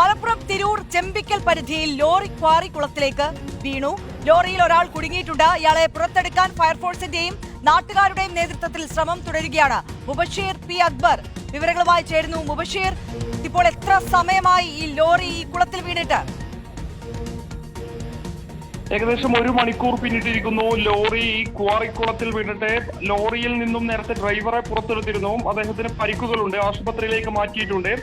മലപ്പുറം തിരൂർ ചെമ്പിക്കൽ പരിധിയിൽ lorry quarry കുളത്തിലേക്ക് വീണു. ലോറിയിൽ ഒരാൾ കുടുങ്ങിയിട്ടുണ്ട്. ഇയാളെ പുറത്തെടുക്കാൻ ഫയർഫോഴ്സിന്റെയും നാട്ടുകാരുടെയും നേതൃത്വത്തിൽ ശ്രമം തുടരുകയാണ്. മുബഷീർ പി അക്ബർ വിവരങ്ങളുമായി ചേരുന്നു. മുബഷീർ, ഇപ്പോൾ എത്ര സമയമായി ഈ ലോറി ഈ കുളത്തിൽ വീണിട്ട്? ഏകദേശം 1 മണിക്കൂർ പിന്നിട്ടിരിക്കുന്നു. ലോറി ഈ ക്വാറിക്കുളത്തിൽ വീണിട്ട് ലോറിയിൽ നിന്നും നേരത്തെ ഡ്രൈവറെ പുറത്തെടുത്തിരുന്നു. അദ്ദേഹത്തിന് പരിക്കുകളുണ്ട്, ആശുപത്രിയിലേക്ക് മാറ്റിയിട്ടുണ്ട്.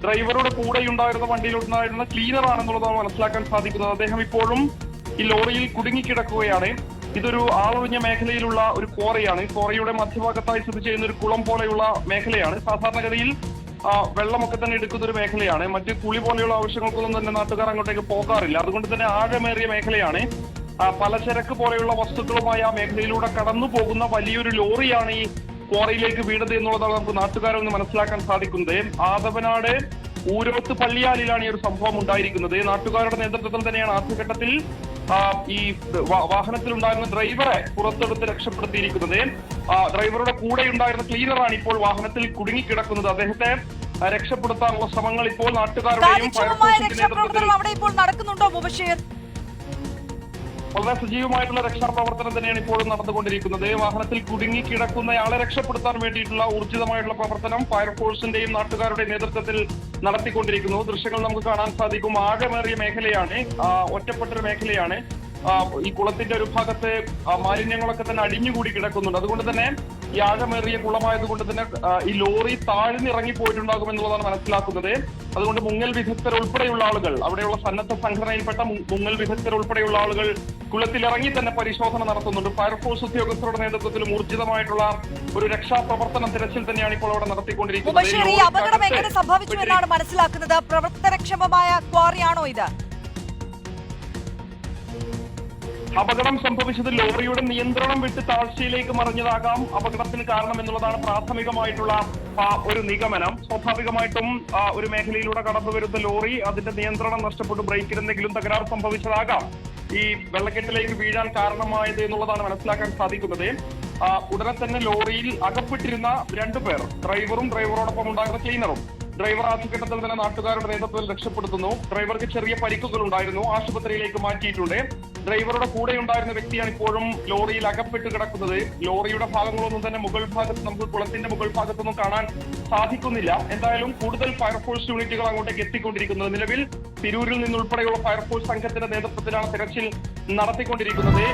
ഡ്രൈവറുടെ കൂടെയുണ്ടായിരുന്ന വണ്ടിയിലുണ്ടായിരുന്ന ക്ലീനർ ആണെന്നുള്ളതാണ് മനസ്സിലാക്കാൻ സാധിക്കുന്നത്. അദ്ദേഹം ഇപ്പോഴും ഈ ലോറിയിൽ കുടുങ്ങിക്കിടക്കുകയാണ്. ഇതൊരു ആളൊഴിഞ്ഞ മേഖലയിലുള്ള ഒരു ക്വാറിയാണ്. ക്വാറിയുടെ മധ്യഭാഗത്തായി സ്ഥിതി ചെയ്യുന്ന ഒരു കുളം പോലെയുള്ള മേഖലയാണ്. സാധാരണഗതിയിൽ വെള്ളമൊക്കെ തന്നെ എടുക്കുന്ന ഒരു മേഖലയാണ്. മറ്റ് കുളി പോലെയുള്ള ആവശ്യങ്ങൾക്കൊന്നും തന്നെ നാട്ടുകാർ അങ്ങോട്ടേക്ക് പോകാറില്ല. അതുകൊണ്ട് തന്നെ ആഴമേറിയ മേഖലയാണ്. പലചരക്ക് പോലെയുള്ള വസ്തുക്കളുമായി ആ മേഖലയിലൂടെ കടന്നു പോകുന്ന വലിയൊരു ലോറിയാണ് ഈ ക്വാറിയിലേക്ക് വീണത് എന്നുള്ളതാണ് നമുക്ക് നാട്ടുകാരൊന്ന് മനസ്സിലാക്കാൻ സാധിക്കുന്നത്. ആദവനാട് ഊരോത്ത് പള്ളിയാലിലാണ് ഈ ഒരു സംഭവം ഉണ്ടായിരിക്കുന്നത്. നാട്ടുകാരുടെ നേതൃത്വത്തിൽ തന്നെയാണ് ആദ്യഘട്ടത്തിൽ ഈ വാഹനത്തിലുണ്ടായിരുന്ന ഡ്രൈവറെ പുറത്തെടുത്ത് രക്ഷപ്പെടുത്തിയിരിക്കുന്നത്. ഡ്രൈവറുടെ കൂടെ ഉണ്ടായിരുന്ന ക്ലീനറാണ് ഇപ്പോൾ വാഹനത്തിൽ കുടുങ്ങിക്കിടക്കുന്നത്. അദ്ദേഹത്തെ രക്ഷപ്പെടുത്താനുള്ള ശ്രമങ്ങൾ ഇപ്പോൾ നാട്ടുകാരുടെയും അവിടെ ഇപ്പോൾ നടക്കുന്നുണ്ടോ മുബഷീർ? വളരെ സജീവമായിട്ടുള്ള രക്ഷാപ്രവർത്തനം തന്നെയാണ് ഇപ്പോഴും നടന്നുകൊണ്ടിരിക്കുന്നത്. വാഹനത്തിൽ കുടുങ്ങിക്കിടക്കുന്നയാളെ രക്ഷപ്പെടുത്താൻ വേണ്ടിയിട്ടുള്ള ഊർജിതമായിട്ടുള്ള പ്രവർത്തനം ഫയർഫോഴ്സിന്റെയും നാട്ടുകാരുടെയും നേതൃത്വത്തിൽ നടത്തിക്കൊണ്ടിരിക്കുന്നു. ദൃശ്യങ്ങൾ നമുക്ക് കാണാൻ സാധിക്കും. ആഴമേറിയ മേഖലയാണ്, ഒറ്റപ്പെട്ടൊരു മേഖലയാണ്. ഈ കുളത്തിന്റെ ഒരു ഭാഗത്ത് മാലിന്യങ്ങളൊക്കെ തന്നെ അടിഞ്ഞുകൂടി കിടക്കുന്നുണ്ട്. അതുകൊണ്ട് തന്നെ ഈ ആഴമേറിയ കുളമായതുകൊണ്ട് തന്നെ ഈ ലോറി താഴ്ന്നിറങ്ങി പോയിട്ടുണ്ടാകും എന്നുള്ളതാണ് മനസ്സിലാക്കുന്നത്. അതുകൊണ്ട് മുങ്ങൽ വിദഗ്ധർ ഉൾപ്പെടെയുള്ള ആളുകൾ, അവിടെയുള്ള സന്നദ്ധ സംഘടനയിൽപ്പെട്ട മുങ്ങൽ വിദഗ്ധർ ഉൾപ്പെടെയുള്ള ആളുകൾ കുളത്തിലിറങ്ങി തന്നെ പരിശോധന നടത്തുന്നുണ്ട്. ഫയർഫോഴ്സ് ഉദ്യോഗസ്ഥരുടെ നേതൃത്വത്തിലും ഊർജിതമായിട്ടുള്ള ഒരു രക്ഷാപ്രവർത്തനം തിരച്ചിൽ തന്നെയാണ് ഇപ്പോൾ അവിടെ നടത്തിക്കൊണ്ടിരിക്കുന്നത്. ഈ അപകടം എങ്ങനെ സംഭവിച്ചു എന്നാണ് മനസ്സിലാക്കുന്നത്? പ്രവർത്തനക്ഷമമായ ക്വാറിയാണോ ഇത്? അപകടം സംഭവിച്ചത് ലോറിയുടെ നിയന്ത്രണം വിട്ട് താഴ്ചയിലേക്ക് മറിഞ്ഞതാകാം അപകടത്തിന് കാരണം എന്നുള്ളതാണ് പ്രാഥമികമായിട്ടുള്ള ഒരു നിഗമനം. സ്വാഭാവികമായിട്ടും ഒരു മേഖലയിലൂടെ കടന്നു വരുന്ന ലോറി അതിന്റെ നിയന്ത്രണം നഷ്ടപ്പെട്ടു ബ്രേക്കിൽ എന്തെങ്കിലും തകരാർ സംഭവിച്ചതാകാം ഈ വെള്ളക്കെട്ടിലേക്ക് വീഴാൻ കാരണമായത് എന്നുള്ളതാണ് മനസ്സിലാക്കാൻ സാധിക്കുന്നത്. ഉടനെ തന്നെ ലോറിയിൽ അകപ്പെട്ടിരുന്ന 2 പേർ, ഡ്രൈവറും ഡ്രൈവറോടൊപ്പം ഉണ്ടായിരുന്ന ക്ലീനറും, ഡ്രൈവർ ആദ്യഘട്ടത്തിൽ തന്നെ നാട്ടുകാരുടെ നേതൃത്വത്തിൽ രക്ഷപ്പെടുത്തുന്നു. ഡ്രൈവർക്ക് ചെറിയ പരിക്കുകൾ ഉണ്ടായിരുന്നു, ആശുപത്രിയിലേക്ക് മാറ്റിയിട്ടുണ്ട്. ഡ്രൈവറുടെ കൂടെ ഉണ്ടായിരുന്ന വ്യക്തിയാണ് ഇപ്പോഴും ലോറിയിൽ അകപ്പെട്ട് കിടക്കുന്നത്. ലോറിയുടെ ഭാഗങ്ങളൊന്നും തന്നെ മുകൾ ഭാഗത്ത് നമുക്ക് കുളത്തിന്റെ മുകൾ ഭാഗത്തൊന്നും കാണാൻ സാധിക്കുന്നില്ല. എന്തായാലും കൂടുതൽ ഫയർഫോഴ്സ് യൂണിറ്റുകൾ അങ്ങോട്ടേക്ക് എത്തിക്കൊണ്ടിരിക്കുന്നത്. നിലവിൽ തിരൂരിൽ നിന്നുൾപ്പെടെയുള്ള ഫയർഫോഴ്സ് സംഘത്തിന്റെ നേതൃത്വത്തിലാണ് തിരച്ചിൽ നടത്തിക്കൊണ്ടിരിക്കുന്നത്.